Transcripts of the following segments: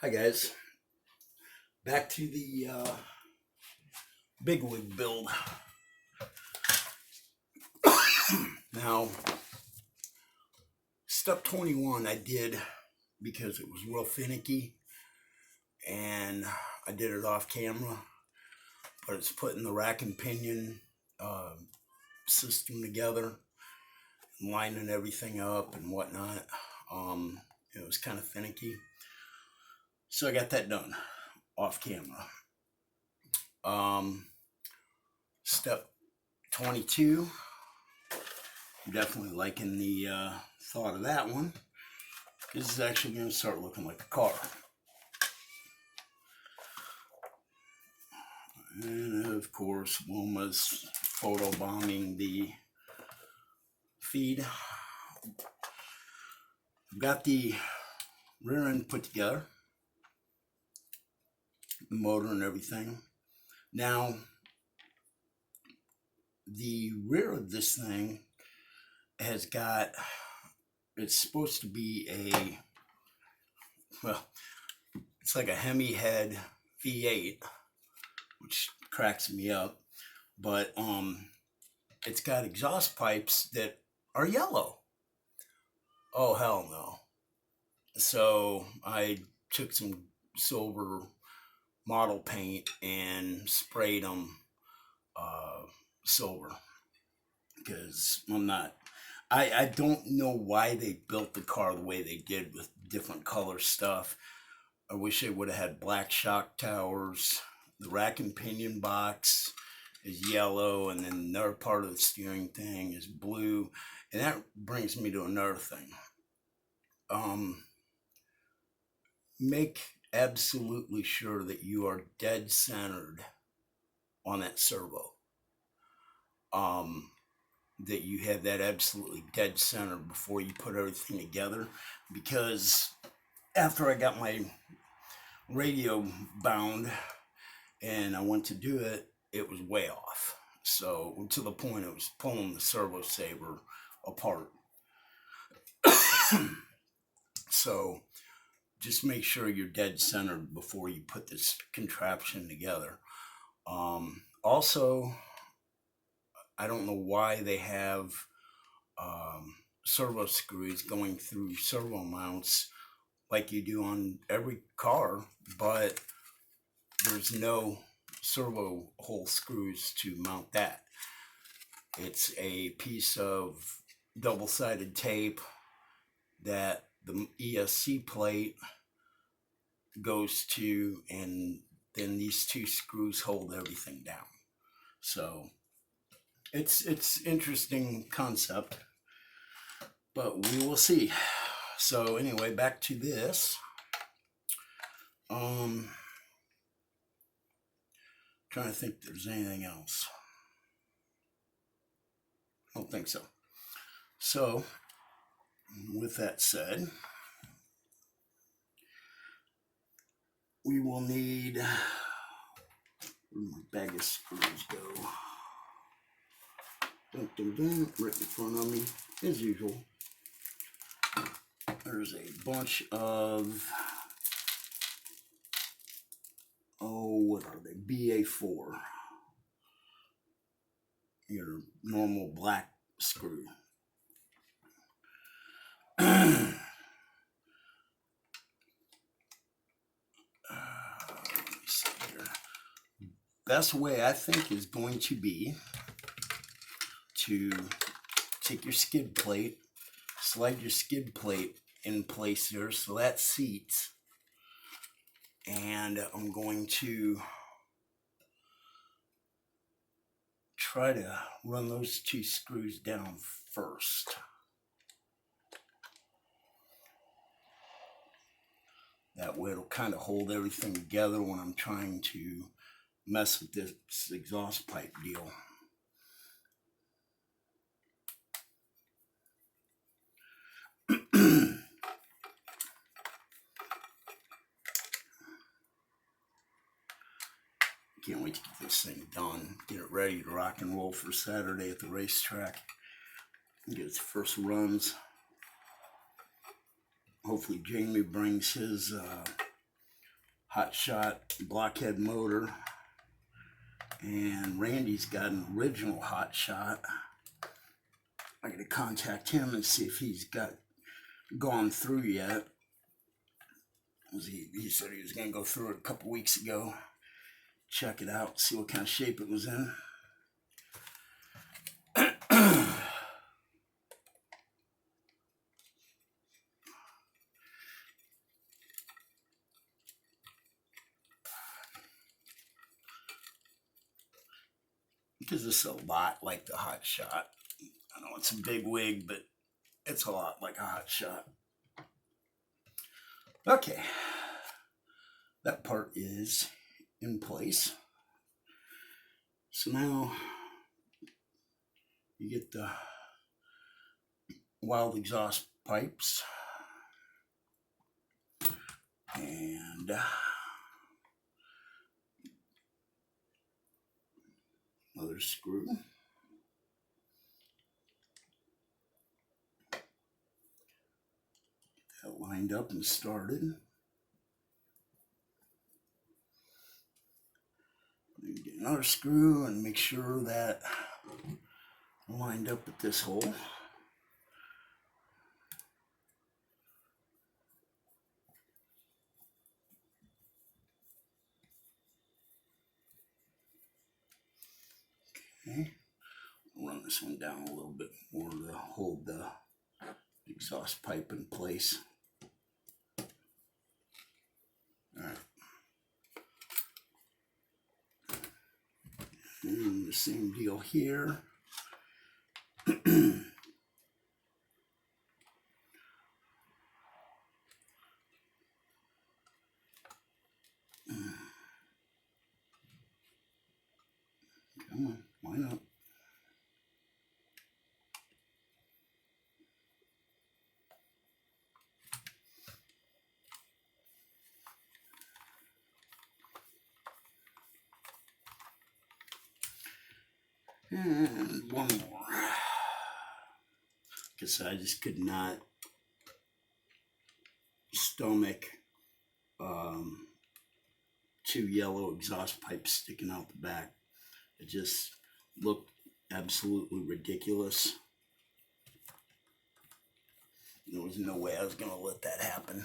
Hi guys, back to the Bigwig build. Now, step 21 I did because it was real finicky and I did it off camera, but it's putting the rack and pinion system together, and lining everything up and whatnot. It was kind of finicky, so I got that done off camera. Step 22, I'm definitely liking the thought of that one. This is actually going to start looking like a car. And of course, Wilma's photobombing the feed. I've got the rear end put together, the motor and everything. Now, the rear of this thing has got, it's supposed to be it's like a Hemi head V8, which cracks me up, but it's got exhaust pipes that are yellow. Oh hell no. So I took some silver model paint and sprayed them silver, because I don't know why they built the car the way they did with different color stuff. I wish they would have had black shock towers. The rack and pinion box is yellow, and then another part of the steering thing is blue. And that brings me to another thing. Make absolutely sure that you are dead centered on that servo. That you have that absolutely dead center before you put everything together, because after I got my radio bound and I went to do it, it was way off. So to the point it was pulling the servo saver apart. So just make sure you're dead centered before you put this contraption together. Also, I don't know why they have servo screws going through servo mounts like you do on every car, but there's no servo hole screws to mount that. It's a piece of double-sided tape that the ESC plate goes to, and then these two screws hold everything down. So it's interesting concept, but we will see. So anyway, back to this. Trying to think if there's anything else. I don't think so. So with that said, we will need, where my bag of screws go? Dun, dun, dun, right in front of me, as usual. There's a bunch of, what are they? BA4. Your normal black screw. Let me see here. Best way I think is going to be to take your skid plate, slide your skid plate in place here so that seats, and I'm going to try to run those two screws down first. That way it'll kind of hold everything together when I'm trying to mess with this exhaust pipe deal. Can't wait to get this thing done, get it ready to rock and roll for Saturday at the racetrack, and get its first runs. Hopefully Jamie brings his hot shot blockhead motor, and Randy's got an original hot shot. I gotta contact him and see if he's gone through yet. He said he was gonna go through it a couple weeks ago, check it out, see what kind of shape it was in. Because it's a lot like the hot shot. I know it's a Bigwig, but it's a lot like a hot shot. Okay, that part is in place. So now you get the wild exhaust pipes and another screw. That lined up and started. Get another screw and make sure that I'm lined up at this hole. Okay, run this one down a little bit more to hold the exhaust pipe in place. All right. And the same deal here. Come on, why not? And one more. Because I just could not stomach two yellow exhaust pipes sticking out the back. It just looked absolutely ridiculous. There was no way I was going to let that happen.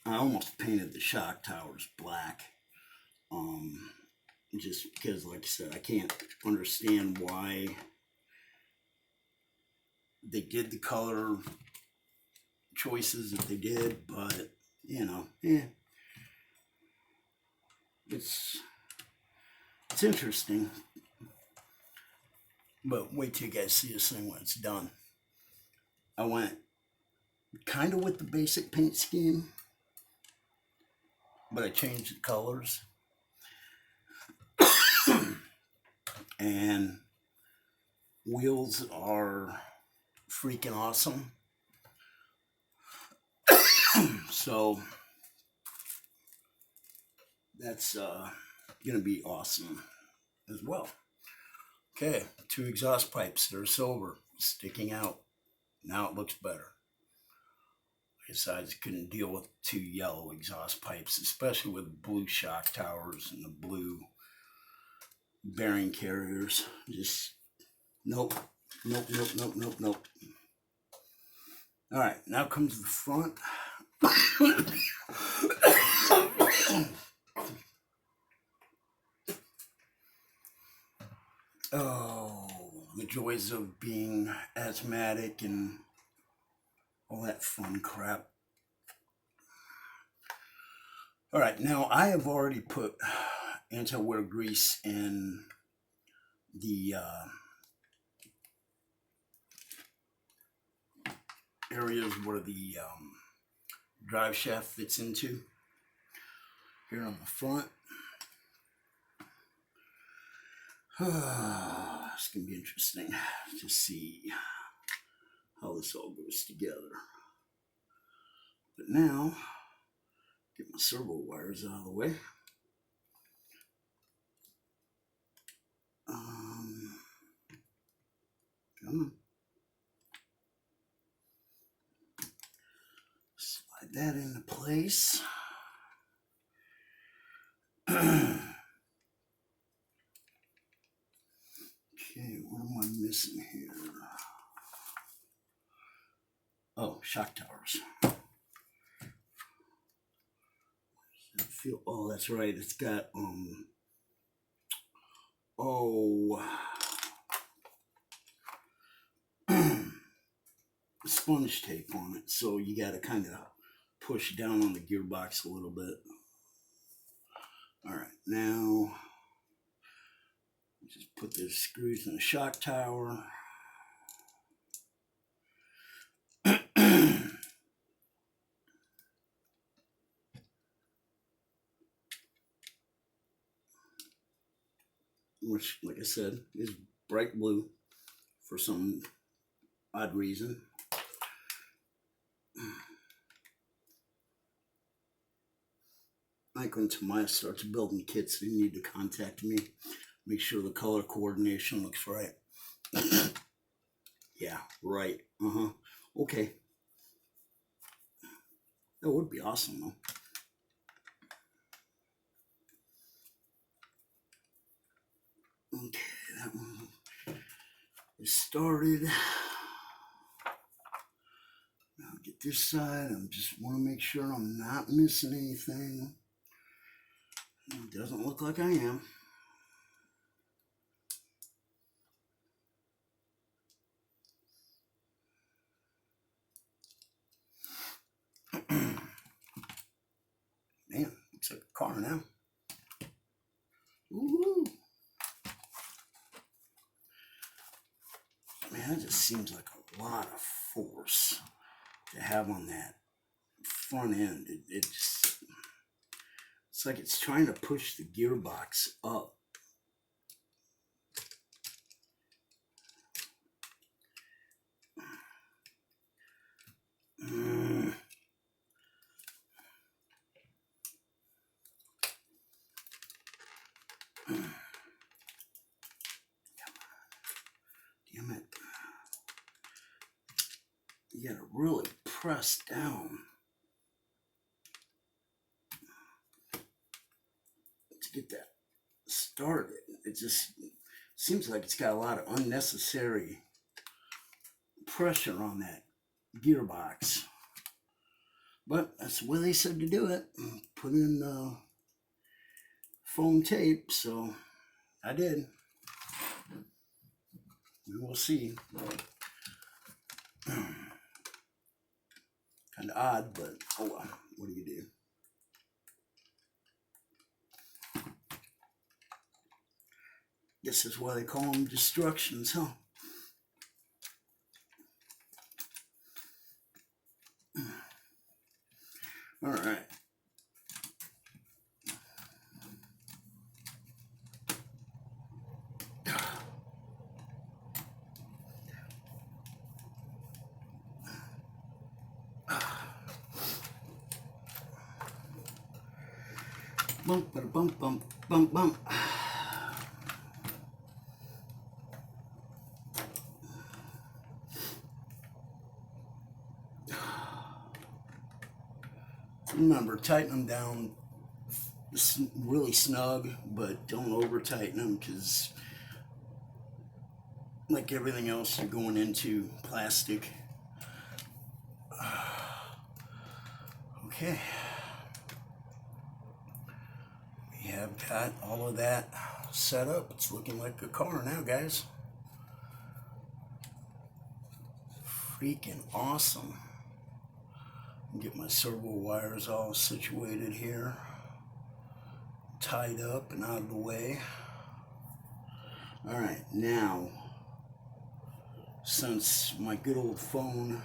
I almost painted the shock towers black, just because, like I said, I can't understand why they did the color choices that they did, but you know, it's interesting. But wait till you guys see this thing when it's done. I went kind of with the basic paint scheme, but I changed the colors. And wheels are freaking awesome. So that's gonna be awesome as well. Okay, two exhaust pipes that are silver sticking out. Now it looks better. Besides, I couldn't deal with two yellow exhaust pipes, especially with blue shock towers and the blue bearing carriers. Just nope. All right, now comes the front. Oh, the joys of being asthmatic and all that fun crap. All right, now I have already put anti-wear grease in the areas where the drive shaft fits into. Here on the front. It's going to be interesting to see how this all goes together. But now, get my servo wires out of the way. Slide that into place. Okay, what am I missing here? Oh, shock towers. Oh, that's right. It's got sponge tape on it, so you got to kind of push down on the gearbox a little bit. All right, now just put the screws in the shock tower. Which, like I said, is bright blue for some odd reason. Like when Tamiya starts building kits, they need to contact me. Make sure the color coordination looks right. Yeah, right. Okay. That would be awesome, though. Okay, that one is started. Now get this side. I just want to make sure I'm not missing anything. It doesn't look like I am. Man, looks like a car now. Ooh. Man, that just seems like a lot of force to have on that front end. It just, it's like it's trying to push the gearbox up. Damn it. You gotta really press down to get that started. It just seems like it's got a lot of unnecessary pressure on that gearbox. But that's the way they said to do it. Put in foam tape, so I did. We'll see. Kind of odd, but oh well. What do you do? Guess that's why they call them destructions, huh? All right. Bump, bada, bump, bump, bump, bump. Remember, tighten them down really snug, but don't over tighten them, because like everything else, you're going into plastic. Okay. We have got all of that set up. It's looking like a car now, guys. Freaking awesome. Get my servo wires all situated here, tied up and out of the way. All right, now, since my good old phone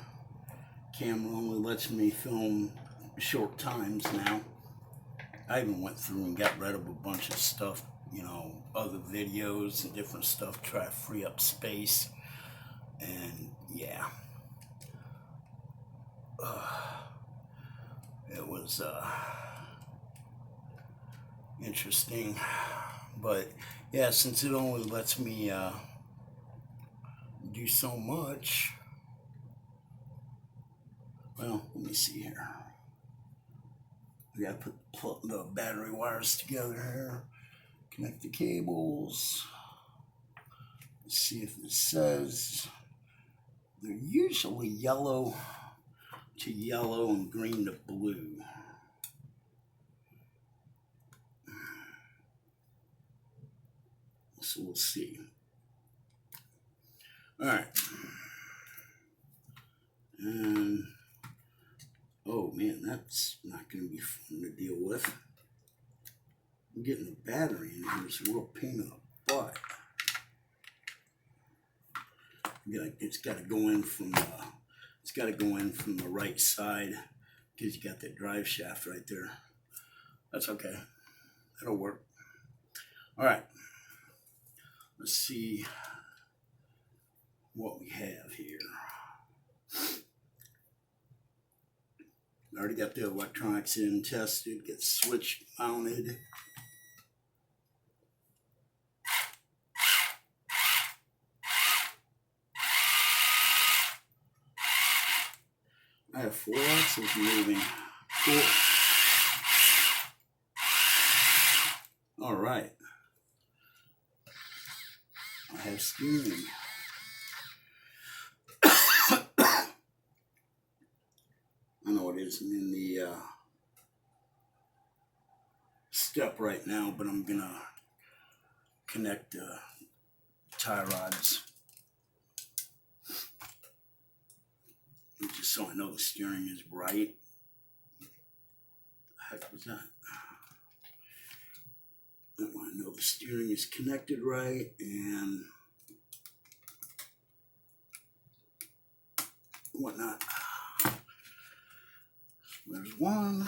camera only lets me film short times now, I even went through and got rid of a bunch of stuff, you know, other videos and different stuff, try to free up space. And yeah, it was interesting. But yeah, since it only lets me do so much, well, let me see here. We gotta put the battery wires together here. Connect the cables. Let's see if it says. They're usually yellow to yellow and green to blue. So we'll see. All right. And oh man, that's not going to be fun to deal with. I'm getting the battery in here is a real pain in the butt. It's got to go in from the right side because you got that drive shaft right there. That's okay. That'll work. All right. Let's see what we have here. I already got the electronics in, tested, get switch mounted. I have 4 axles moving. Cool. All right. I have steering. I know it isn't in the step right now, but I'm gonna connect the tie rods just so I know the steering is right. What the heck was that? I want to know the steering is connected right and whatnot. There's one.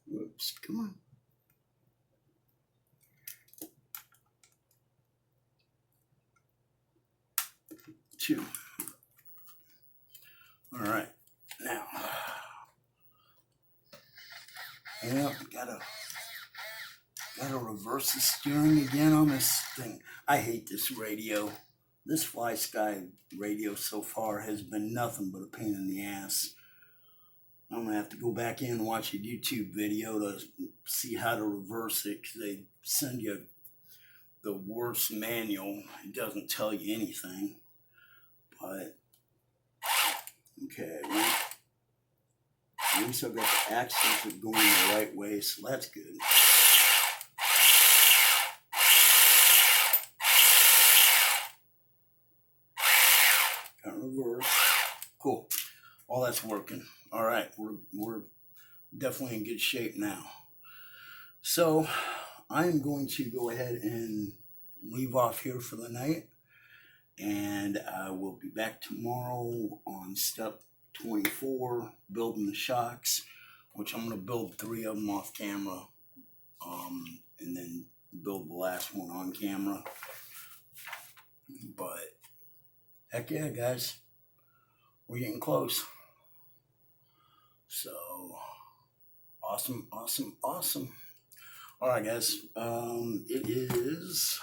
Whoops, come on. Two. All right, now. Yeah, gotta reverse the steering again on this thing. I hate this radio. This Fly Sky radio so far has been nothing but a pain in the ass. I'm gonna have to go back in and watch a YouTube video to see how to reverse it because they send you the worst manual. It doesn't tell you anything. But okay, well, at least I've got the axles that are going the right way, so that's good. Got reverse. Cool. All that's working. All right, we're definitely in good shape now. So I'm going to go ahead and leave off here for the night, and I will be back tomorrow on step 24, building the shocks, which I'm going to build 3 of them off camera, and then build the last one on camera. But heck yeah, guys, we're getting close. So awesome. All right, guys, it is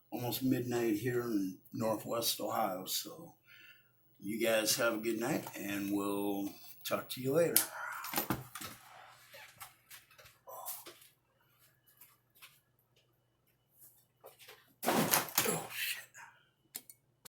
almost midnight here in Northwest Ohio, so you guys have a good night, and we'll talk to you later.